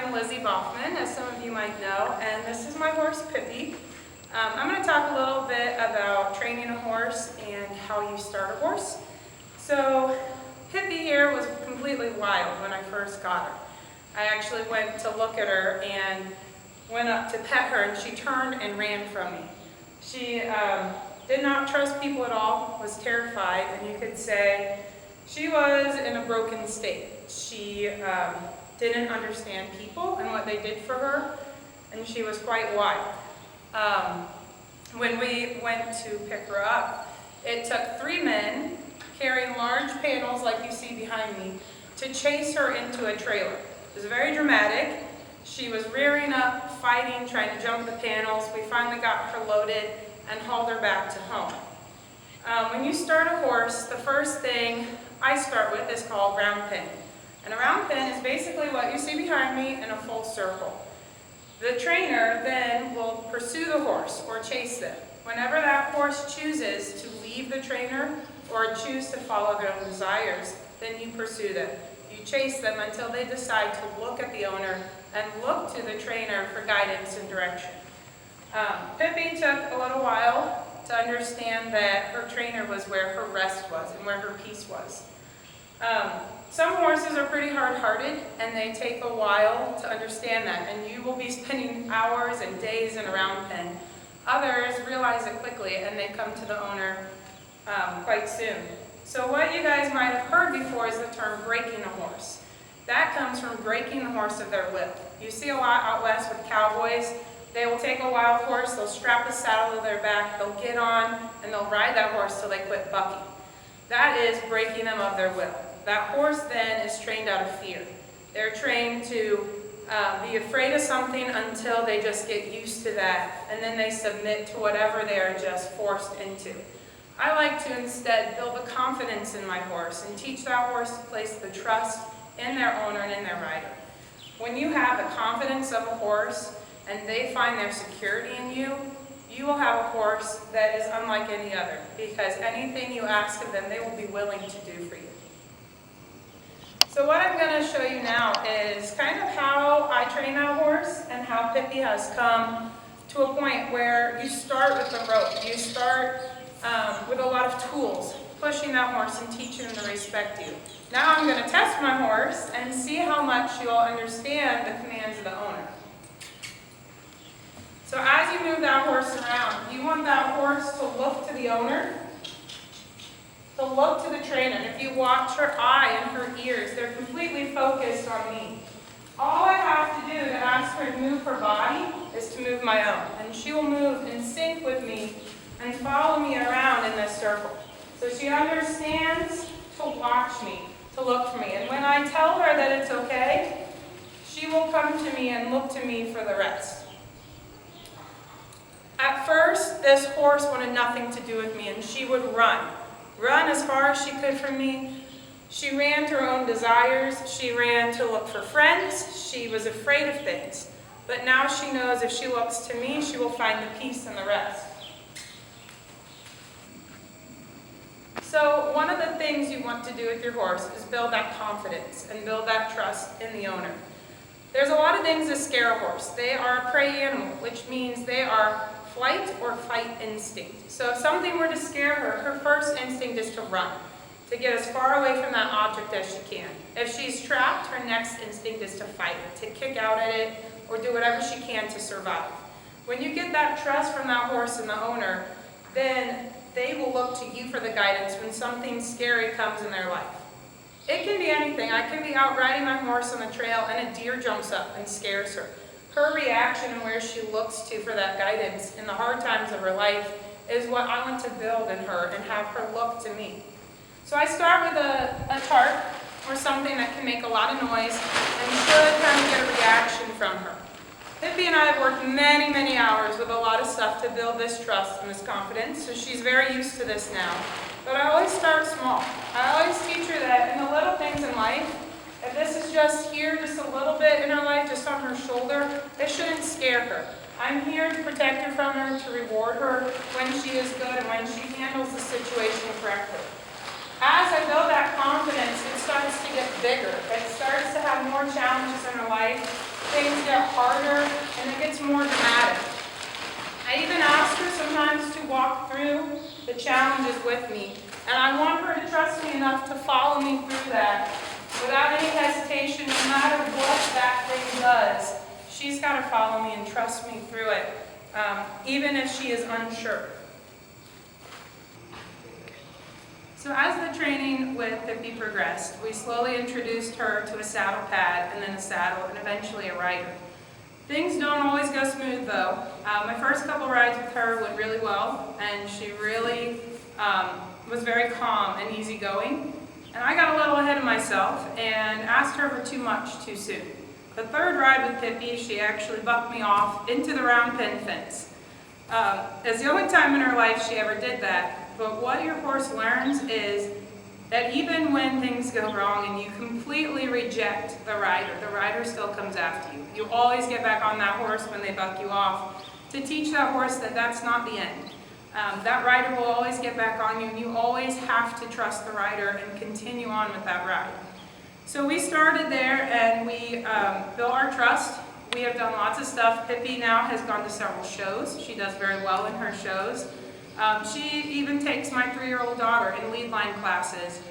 I'm Lizzy, as some of you might know, and this is my horse, Pippy. I'm going to talk a little bit about training a horse and how you start a horse. So, Pippy here was completely wild when I first got her. I actually went to look at her and went up to pet her, and she turned and ran from me. She did not trust people at all, was terrified, and you could say she was in a broken state. She didn't understand people and what they did for her, and she was quite wild. When we went to pick her up, it took 3 men carrying large panels like you see behind me to chase her into a trailer. It was very dramatic. She was rearing up, fighting, trying to jump the panels. We finally got her loaded and hauled her back to home. When you start a horse, the first thing I start with is called round pen. And a round pen is basically what you see behind me in a full circle. The trainer then will pursue the horse or chase them. Whenever that horse chooses to leave the trainer or choose to follow their own desires, then you pursue them. You chase them until they decide to look at the owner and look to the trainer for guidance and direction. Pippy took a little while to understand that her trainer was where her rest was and where her peace was. Some horses are pretty hard-hearted, and they take a while to understand that, and you will be spending hours and days in a round pen. Others realize it quickly, and they come to the owner quite soon. So what you guys might have heard before is the term breaking a horse. That comes from breaking the horse of their will. You see a lot out west with cowboys. They will take a wild horse, they'll strap a saddle to their back, they'll get on, and they'll ride that horse till they quit bucking. That is breaking them of their will. That horse then is trained out of fear. They're trained to be afraid of something until they just get used to that, and then they submit to whatever they are just forced into. I like to instead build the confidence in my horse and teach that horse to place the trust in their owner and in their rider. When you have the confidence of a horse and they find their security in you, you will have a horse that is unlike any other, because anything you ask of them, they will be willing to do for you. So what I'm going to show you now is kind of how I train that horse and how Pippy has come to a point where you start with the rope. You start with a lot of tools, pushing that horse and teaching him to respect you. Now I'm going to test my horse and see how much you'll understand the commands of the owner. So as you move that horse around, you want that horse to look to the owner, to look to the trainer. If you watch her eye and her ears, they're completely focused on me. All I have to do to ask her to move her body is to move my own. And she will move in sync with me and follow me around in this circle. So she understands to watch me, to look for me. And when I tell her that it's okay, she will come to me and look to me for the rest. At first, this horse wanted nothing to do with me, and she would run as far as she could from me. She ran to her own desires. She ran to look for friends. She was afraid of things. But now she knows if she looks to me, she will find the peace and the rest. So one of the things you want to do with your horse is build that confidence and build that trust in the owner. There's a lot of things that scare a horse. They are a prey animal, which means they are flight or fight instinct. So if something were to scare her, her first instinct is to run, to get as far away from that object as she can. If she's trapped, her next instinct is to fight it, to kick out at it, or do whatever she can to survive. When you get that trust from that horse and the owner, then they will look to you for the guidance when something scary comes in their life. It can be anything. I can be out riding my horse on the trail and a deer jumps up and scares her. Her reaction and where she looks to for that guidance in the hard times of her life is what I want to build in her and have her look to me. So I start with a tarp or something that can make a lot of noise and should kind of get a reaction from her. Pippy and I have worked many, many hours with a lot of stuff to build this trust and this confidence, so she's very used to this now. But I always start small. I always teach her that in the little things in life, if this is just here, just a little bit in her life, just on her shoulder, it shouldn't scare her. I'm here to protect her from her, to reward her when she is good and when she handles the situation correctly. As I build that confidence, it starts to get bigger. It starts to have more challenges in her life. things get harder and it gets more dramatic. I even ask her sometimes to walk through the challenges with me, and I want her to trust me enough to follow me through that without any hesitation, no matter what that thing does. She's got to follow me and trust me through it, even if she is unsure. So as the training with Pippy progressed, we slowly introduced her to a saddle pad and then a saddle and eventually a rider. Things don't always go smooth though. My first couple rides with her went really well, and she really was very calm and easygoing. And I got a little ahead of myself and asked her for too much too soon. The third ride with Pippy, she actually bucked me off into the round pen fence. It's the only time in her life she ever did that. But what your horse learns is that even when things go wrong and you completely reject the rider still comes after you. You always get back on that horse when they buck you off to teach that horse that that's not the end. That rider will always get back on you, and you always have to trust the rider and continue on with that ride. So we started there and we built our trust. We have done lots of stuff. Pippy now has gone to several shows. She does very well in her shows. She even takes my 3-year-old daughter in lead line classes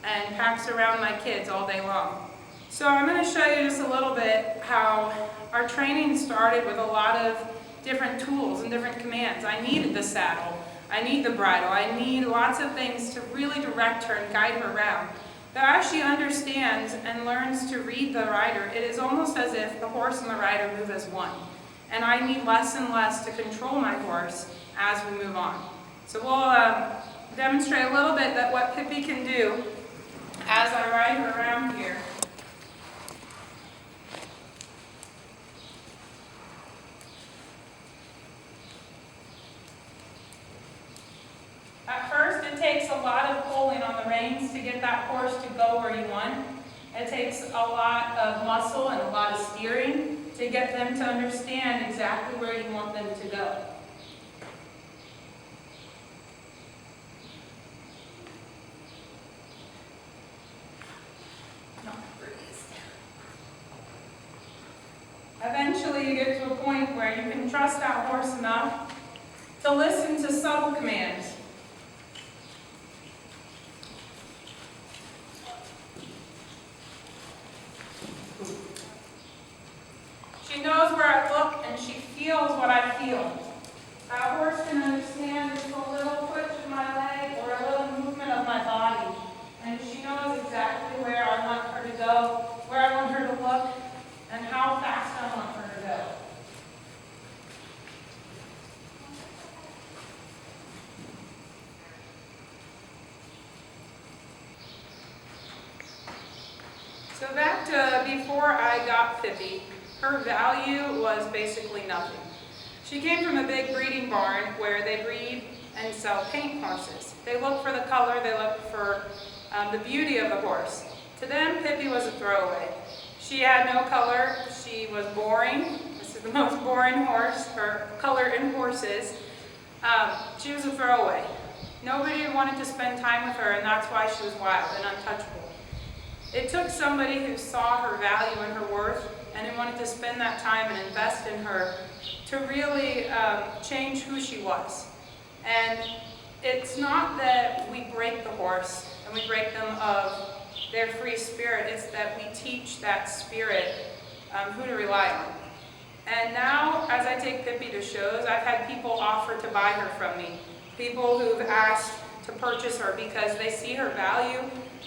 and packs around my kids all day long. So I'm going to show you just a little bit how our training started with a lot of different tools and different commands. I needed the saddle, I need the bridle, I need lots of things to really direct her and guide her around. But as she understands and learns to read the rider, it is almost as if the horse and the rider move as one. And I need less and less to control my horse as we move on. So we'll demonstrate a little bit that what Pippy can do as I ride her around here. At first, it takes a lot of pulling on the reins to get that horse to go where you want. It takes a lot of muscle and a lot of steering to get them to understand exactly where you want them to go. Eventually, you get to a point where you can trust that horse enough to listen to subtle commands. She knows where I look and she feels what I feel. That horse can understand just a little twitch of my leg or a little movement of my body. And she knows exactly where I want her to go, where I want her to look, and how fast I want her to go. So back to before I got Pippy, her value was basically nothing. She came from a big breeding barn where they breed and sell paint horses. They look for the color, they look for the beauty of the horse. To them, Pippy was a throwaway. She had no color, she was boring. This is the most boring horse, her color in horses. She was a throwaway. Nobody wanted to spend time with her, and that's why she was wild and untouchable. It took somebody who saw her value and her worth and who wanted to spend that time and invest in her to really change who she was. And it's not that we break the horse and we break them of their free spirit, it's that we teach that spirit who to rely on. And now, as I take Pippy to shows, I've had people offer to buy her from me. People who've asked to purchase her because they see her value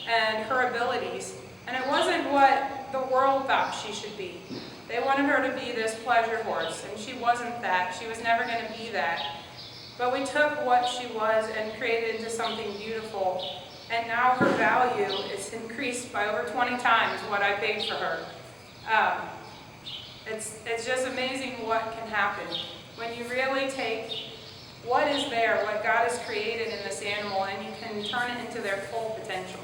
and her abilities. And it wasn't what the world thought she should be. They wanted her to be this pleasure horse, and she wasn't that. She was never going to be that. But we took what she was and created it into something beautiful. And now her value is increased by over 20 times what I paid for her. It's just amazing what can happen when you really take what is there, what God has created in this animal, and you can turn it into their full potential.